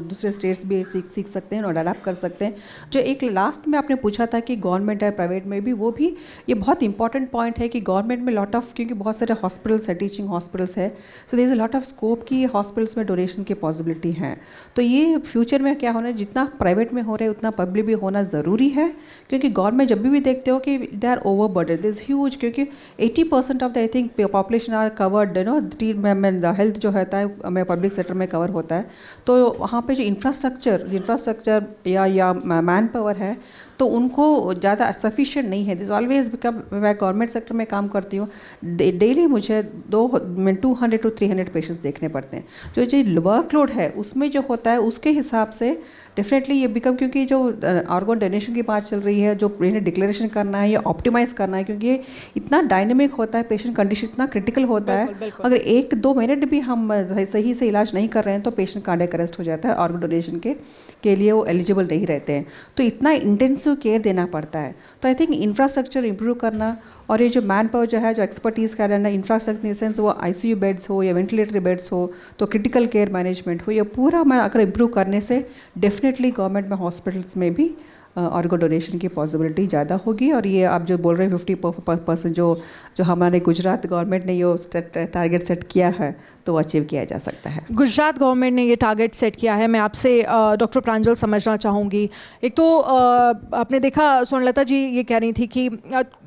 दूसरे स्टेट्स भी सीख सकते हैं और अडाप्ट कर सकते हैं। जो एक लास्ट में आपने पूछा था कि गवर्नमेंट है प्राइवेट में भी, वो भी ये बहुत इंपॉर्टेंट पॉइंट है कि गवर्नमेंट में लॉट ऑफ, क्योंकि बहुत सारे हॉस्पिटल्स है, टीचिंग हॉस्पिटल्स है, so there is a lot of scope की हॉस्पिटल्स में डोनेशन की पॉसिबिलिटी है। तो ये फ्यूचर में क्या होना है, जितना प्राइवेट में हो रहा है उतना पब्लिक भी होना ज़रूरी है, क्योंकि गवर्नमेंट जब भी देखते हो कि they are overburden, this is huge, क्योंकि 80% of the I think population are covered, the health जो होता है हमें पब्लिक सेक्टर में कवर होता है। तो वहाँ पे जो इंफ्रास्ट्रक्चर या मैन पावर है, तो उनको ज़्यादा सफिशिएंट नहीं है। दिस ऑलवेज बिकम, मैं गवर्नमेंट सेक्टर में काम करती हूँ, डेली मुझे 200 to 300 पेशेंट्स देखने पड़ते हैं। जो वर्कलोड है उसमें जो होता है उसके हिसाब से डेफिनेटली ये बिकम, क्योंकि जो ऑर्गन डोनेशन की बात चल रही है, जो इन्हें डिक्लेरेशन करना है या ऑप्टिमाइज़ करना है, क्योंकि ये इतना डायनेमिक होता है, पेशेंट कंडीशन इतना क्रिटिकल होता है, अगर 1-2 मिनट भी हम सही से इलाज नहीं कर रहे हैं तो पेशेंट कार्डियक अरेस्ट हो जाता है, ऑर्गन डोनेशन के लिए वो एलिजिबल नहीं रहते हैं। तो इतना इंटेंसिव केयर देना पड़ता है। तो आई थिंक इंफ्रास्ट्रक्चर इंप्रूव करना, और ये जो मैन पावर जो है, जो एक्सपर्टीज़ का रहना, इंफ्रास्ट्रक्चर इन सेंस वो ICU बेड्स हो या वेंटिलेटरी बेड्स हो, तो क्रिटिकल केयर मैनेजमेंट हो, ये पूरा मैं अगर इम्प्रूव करने से डेफिनेटली गवर्नमेंट में हॉस्पिटल्स में भी ऑर्गन डोनेशन की पॉसिबिलिटी ज़्यादा होगी। और ये आप जो बोल रहे हैं 50% जो हमारे गुजरात गवर्नमेंट ने ये टारगेट सेट किया है, तो वो अचीव किया जा सकता है। गुजरात गवर्नमेंट ने ये टारगेट सेट किया है। मैं आपसे डॉक्टर प्रांजल समझना चाहूँगी, एक तो आपने देखा स्वर्णलता जी ये कह रही थी कि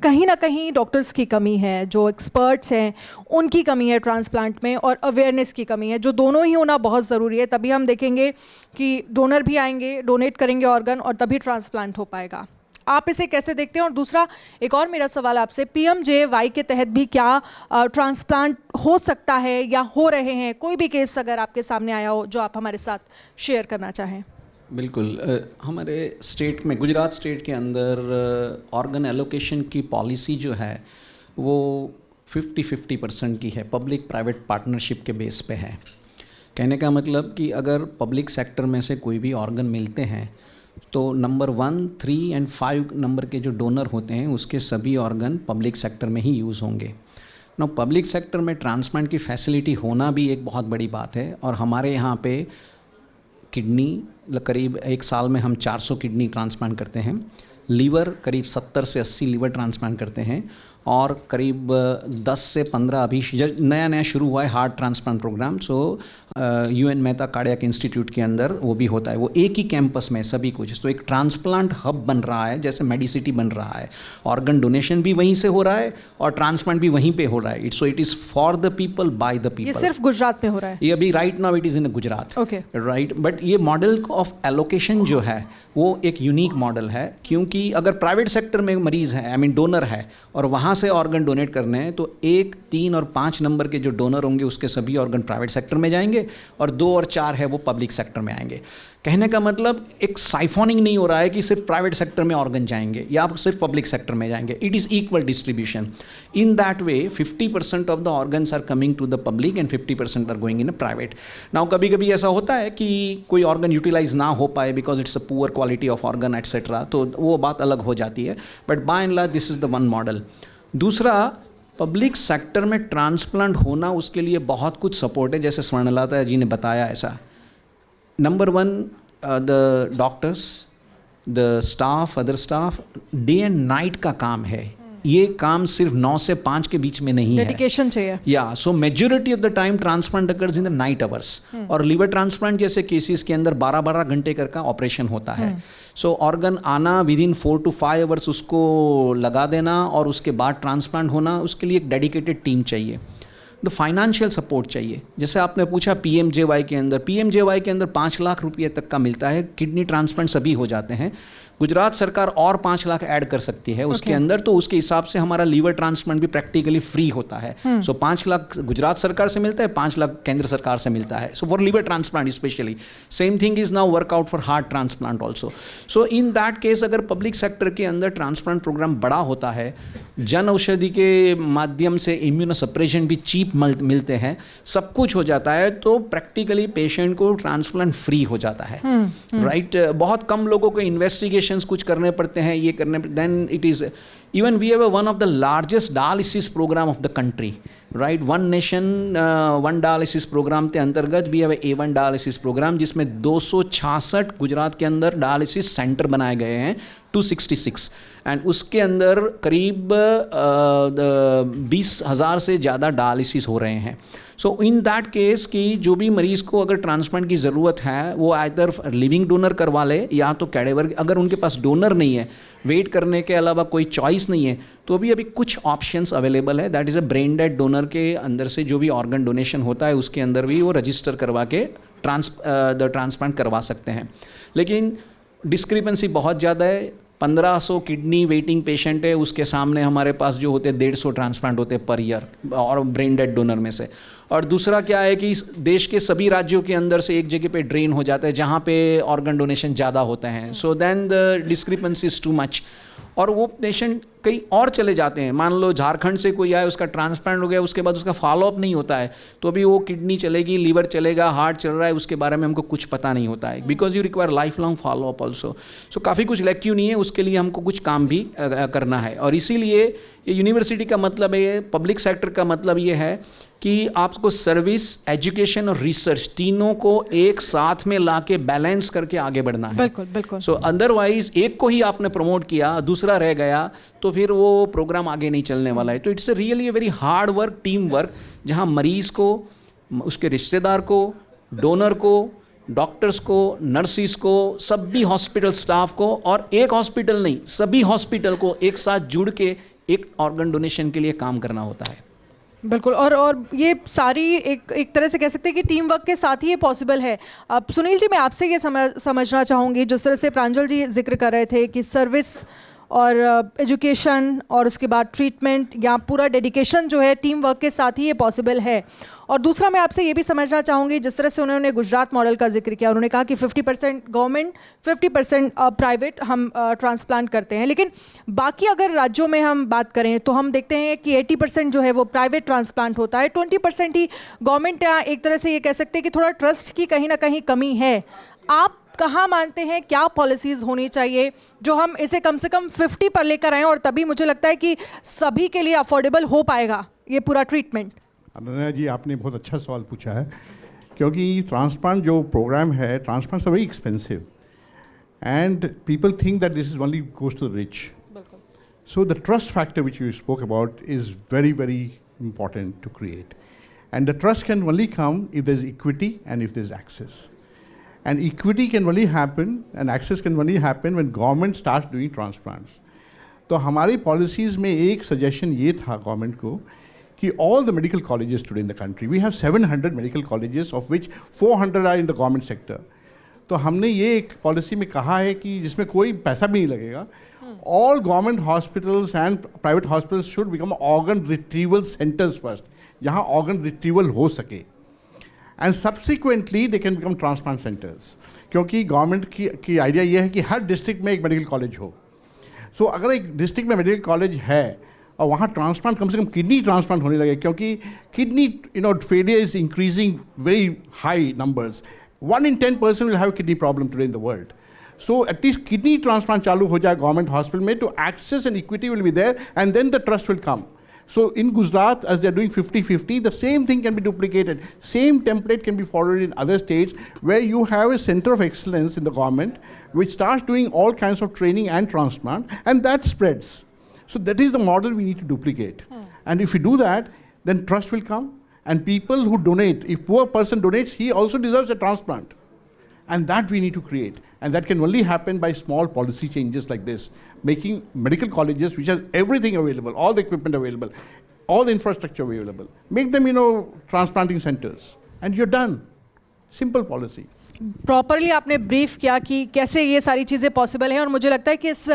कहीं ना कहीं डॉक्टर्स की कमी है, जो एक्सपर्ट्स हैं उनकी कमी है ट्रांसप्लांट में, और अवेयरनेस की कमी है, जो दोनों ही होना बहुत ज़रूरी है। तभी हम देखेंगे कि डोनर भी आएंगे, डोनेट करेंगे ऑर्गन, और तभी ट्रांसप्लांट हो पाएगा। आप इसे कैसे देखते हैं? और दूसरा एक और मेरा सवाल आपसे, PMJY के तहत भी क्या ट्रांसप्लांट हो सकता है या हो रहे हैं? कोई भी केस अगर आपके सामने आया हो जो आप हमारे साथ शेयर करना चाहें। बिल्कुल, हमारे स्टेट में, गुजरात स्टेट के अंदर ऑर्गन एलोकेशन की पॉलिसी जो है वो 50-50% की है, पब्लिक प्राइवेट पार्टनरशिप के बेस पे है। कहने का मतलब कि अगर पब्लिक सेक्टर में से कोई भी ऑर्गन मिलते हैं तो नंबर 1, 3 एंड 5 नंबर के जो डोनर होते हैं उसके सभी ऑर्गन पब्लिक सेक्टर में ही यूज़ होंगे। ना पब्लिक सेक्टर में ट्रांसप्लांट की फैसिलिटी होना भी एक बहुत बड़ी बात है। और हमारे यहाँ पे किडनी करीब एक साल में हम 400 किडनी ट्रांसप्लांट करते हैं, लीवर करीब 70 से 80 लीवर ट्रांसप्लांट करते हैं, और करीब 10 से 15 अभी नया शुरू हुआ है हार्ट ट्रांसप्लांट प्रोग्राम। सो UN मेहता कार्डियक इंस्टीट्यूट के अंदर वो भी होता है, वो एक ही कैंपस में सभी कुछ। तो एक ट्रांसप्लांट हब बन रहा है, जैसे मेडिसिटी बन रहा है। ऑर्गन डोनेशन भी वहीं से हो रहा है और ट्रांसप्लांट भी वहीं पे हो रहा है। It is for the people by the people. ये सिर्फ गुजरात में हो रहा है? ये अभी right now it is in Gujarat, okay, right. But ये मॉडल ऑफ एलोकेशन जो है वो एक यूनिक मॉडल है, क्योंकि अगर प्राइवेट सेक्टर में मरीज़ है, आई मीन डोनर है, और वहाँ से ऑर्गन डोनेट करने हैं तो 1, 3 और 5 नंबर के जो डोनर होंगे उसके सभी ऑर्गन प्राइवेट सेक्टर में जाएंगे, और 2 और 4 है वो पब्लिक सेक्टर में आएंगे। कहने का मतलब एक साइफोनिंग नहीं हो रहा है कि सिर्फ प्राइवेट सेक्टर में ऑर्गन जाएंगे या सिर्फ पब्लिक सेक्टर में जाएंगे। It is equal distribution. In that way 50% of the organs are coming to the public and 50% are going in a private. Now कभी कभी ऐसा होता है कि कोई ऑर्गन यूटिलाइज ना हो पाए because it's a poor quality of organ etcetera, तो वो बात अलग हो जाती है। But by and large this is the one model. दूसरा, पब्लिक सेक्टर में ट्रांसप्लांट होना उसके लिए बहुत कुछ सपोर्ट है, जैसे स्वर्णलता जी ने बताया ऐसा। Number 1, the doctors, the staff, other staff, day and night का काम है। ये काम सिर्फ 9 से 5 के बीच में नहीं है, डेडिकेशन चाहिए। या सो majority of the time transplant occurs in the night hours. और लीवर ट्रांसप्लांट जैसे केसेस के अंदर 12-12 घंटे का ऑपरेशन होता है। सो ऑर्गन आना विद इन 4 to 5 आवर्स उसको लगा देना और उसके बाद ट्रांसप्लांट होना, उसके लिए एक डेडिकेटेड टीम चाहिए। द फाइनेंशियल सपोर्ट चाहिए। जैसे आपने पूछा PMJY के अंदर 5 लाख रुपये तक का मिलता है। किडनी ट्रांसप्लांट सभी हो जाते हैं। गुजरात सरकार और 5 लाख ऐड कर सकती है उसके अंदर, तो उसके हिसाब से हमारा लीवर ट्रांसप्लांट भी प्रैक्टिकली फ्री होता है। सो 5 लाख गुजरात सरकार से मिलता है, 5 लाख केंद्र सरकार से मिलता है। So for liver transplant specially same thing is now work out for heart transplant also. So in that case अगर पब्लिक सेक्टर के अंदर ट्रांसप्लांट प्रोग्राम बड़ा होता है, जन औषधि के माध्यम से इम्यूनोसप्रेशन भी चीप मिलते हैं, सब कुछ हो जाता है, तो प्रैक्टिकली पेशेंट को ट्रांसप्लांट फ्री हो जाता है, राइट। बहुत कम लोगों को इन्वेस्टिगेशंस कुछ करने पड़ते हैं, ये करने, then it is even we have one of the largest dialysis program of the country, right? One nation, one dialysis program के अंतर्गत we have a A1 dialysis program जिसमें 266 गुजरात के अंदर डायलिसिस सेंटर बनाए गए हैं, 266, एंड उसके अंदर करीब 20,000 से ज़्यादा डायलिसिस हो रहे हैं। सो इन दैट केस कि जो भी मरीज़ को अगर ट्रांसप्लांट की ज़रूरत है वो आइदर लिविंग डोनर करवा ले या तो कैडेवर। अगर उनके पास डोनर नहीं है, वेट करने के अलावा कोई चॉइस नहीं है, तो अभी कुछ ऑप्शंस अवेलेबल है। That is a brain dead donor के अंदर से जो भी ऑर्गन डोनेशन होता है उसके अंदर भी वो रजिस्टर करवा के ट्रांसप्लांट करवा सकते हैं। लेकिन डिस्क्रिपेंसी बहुत ज़्यादा है। 1500 किडनी वेटिंग पेशेंट है, उसके सामने हमारे पास जो होते हैं 150 ट्रांसप्लांट होते हैं पर ईयर, और ब्रेन डेड डोनर में से। और दूसरा क्या है कि देश के सभी राज्यों के अंदर से एक जगह पे ड्रेन हो जाता है जहाँ पे ऑर्गन डोनेशन ज़्यादा होते हैं। So then the discrepancy is too much, और वो पेशेंट कहीं और चले जाते हैं। मान लो झारखंड से कोई आया, उसका ट्रांसप्लांट हो गया, उसके बाद उसका फॉलोअप नहीं होता है, तो अभी वो किडनी चलेगी, लीवर चलेगा, हार्ट चल रहा है, उसके बारे में हमको कुछ पता नहीं होता है, because you require lifelong follow up also. So काफ़ी कुछ लैक्यू नहीं है, उसके लिए हमको कुछ काम भी करना है। और इसीलिए ये यूनिवर्सिटी का मतलब है, पब्लिक सेक्टर का मतलब ये है कि आपको सर्विस, एजुकेशन और रिसर्च तीनों को एक साथ में लाके बैलेंस करके आगे बढ़ना है। बिल्कुल बिल्कुल। सो अदरवाइज एक को ही आपने प्रमोट किया, दूसरा रह गया, तो फिर वो प्रोग्राम आगे नहीं चलने वाला है। तो it's really a very hard work, team work, जहाँ मरीज को, उसके रिश्तेदार को, डोनर को, डॉक्टर्स को, नर्सिस को, सभी हॉस्पिटल स्टाफ को, और एक हॉस्पिटल नहीं सभी हॉस्पिटल को एक साथ जुड़ के एक ऑर्गन डोनेशन के लिए काम करना होता है। बिल्कुल। और ये सारी एक तरह से कह सकते हैं कि टीम वर्क के साथ ही ये पॉसिबल है। अब सुनील जी, मैं आपसे ये समझना चाहूँगी, जिस तरह से प्रांजल जी जिक्र कर रहे थे कि सर्विस और एजुकेशन और उसके बाद ट्रीटमेंट या पूरा डेडिकेशन जो है टीम वर्क के साथ ही ये पॉसिबल है। और दूसरा मैं आपसे ये भी समझना चाहूँगी, जिस तरह से उन्होंने गुजरात मॉडल का जिक्र किया, उन्होंने कहा कि 50% गवर्नमेंट 50% प्राइवेट हम ट्रांसप्लांट करते हैं, लेकिन बाकी अगर राज्यों में हम बात करें तो हम देखते हैं कि 80% जो है वो प्राइवेट ट्रांसप्लांट होता है, 20% ही गवर्नमेंट। एक तरह से ये कह सकते हैं कि थोड़ा ट्रस्ट की कहीं ना कहीं कमी है। आप कहाँ मानते हैं क्या पॉलिसीज़ होनी चाहिए जो हम इसे कम से कम 50 पर लेकर आएँ और तभी मुझे लगता है कि सभी के लिए अफोर्डेबल हो पाएगा ये पूरा ट्रीटमेंट? अनन्या जी, आपने बहुत अच्छा सवाल पूछा है, क्योंकि ट्रांसप्लांट जो प्रोग्राम है, transplants are very expensive and people think that this is only goes to the rich. So the trust factor which you spoke about is very, very important to create. And the trust can only come if there's equity and if there's access. And equity can only happen and access can only happen when government starts doing transplants. तो हमारी policies में एक suggestion ये था government को कि all the medical colleges today in the country, we have 700 medical colleges of which 400 are in the government sector. तो हमने ये एक पॉलिसी में कहा है कि जिसमें कोई पैसा भी नहीं लगेगा, all government hospitals and private hospitals should become organ retrieval centers first, जहाँ organ retrieval हो सके, and subsequently they can become transplant centers. क्योंकि गवर्नमेंट की आइडिया ये है कि हर डिस्ट्रिक्ट में एक मेडिकल कॉलेज हो। सो अगर एक डिस्ट्रिक्ट में मेडिकल कॉलेज है और वहाँ ट्रांसप्लांट, कम से कम किडनी ट्रांसप्लांट होने लगे, क्योंकि kidney failure is increasing very high numbers. 1 in 10 person will have a kidney problem today in the world. So at least kidney transplant चालू हो जाए गवर्नमेंट हॉस्पिटल में, तो access and equity will be there and then the trust will come. So in Gujarat, as they're doing 50-50, the same thing can be duplicated. Same template can be followed in other states where you have a center of excellence in the government which starts doing all kinds of training and transplant, and that spreads. So that is the model we need to duplicate. And if we do that, then trust will come. And people who donate, if poor person donates, he also deserves a transplant. And that we need to create. And that can only happen by small policy changes like this. Making medical colleges which has everything available, all the equipment available, all the infrastructure available. Make them, transplanting centers. And you're done. Simple policy. Properly आपने brief किया कि कैसे ये सारी चीज़ें possible हैं, और मुझे लगता है कि इस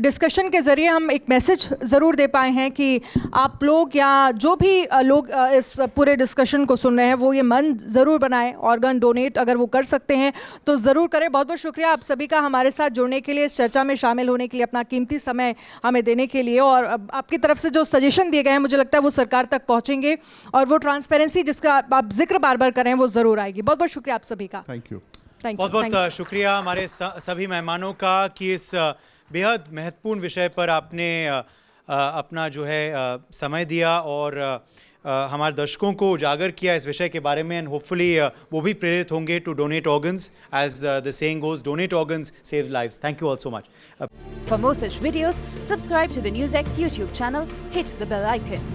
डिस्कशन के ज़रिए हम एक मैसेज ज़रूर दे पाए हैं कि आप लोग या जो भी लोग इस पूरे डिस्कशन को सुन रहे हैं वो ये मन ज़रूर बनाएं, ऑर्गन डोनेट अगर वो कर सकते हैं तो ज़रूर करें। बहुत बहुत शुक्रिया आप सभी का हमारे साथ जुड़ने के लिए, इस चर्चा में शामिल होने के लिए, अपना कीमती समय हमें देने के लिए, और आपकी तरफ से जो सजेशन दिए गए हैं मुझे लगता है वो सरकार तक पहुँचेंगे और वो ट्रांसपेरेंसी जिसका आप जिक्र बार बार कर रहे हैं वो ज़रूर आएगी। बहुत बहुत शुक्रिया आप सभी का। Thank you. बहुत बहुत शुक्रिया हमारे सभी मेहमानों का कि इस बेहद महत्वपूर्ण विषय पर आपने अपना जो है समय दिया और हमारे दर्शकों को उजागर किया इस विषय के बारे में, एंड होपफुली वो भी प्रेरित होंगे to donate organs, as the saying goes, donate organs save lives. Thank you all so much. For more such videos, subscribe to the NewsX YouTube channel, hit the bell icon.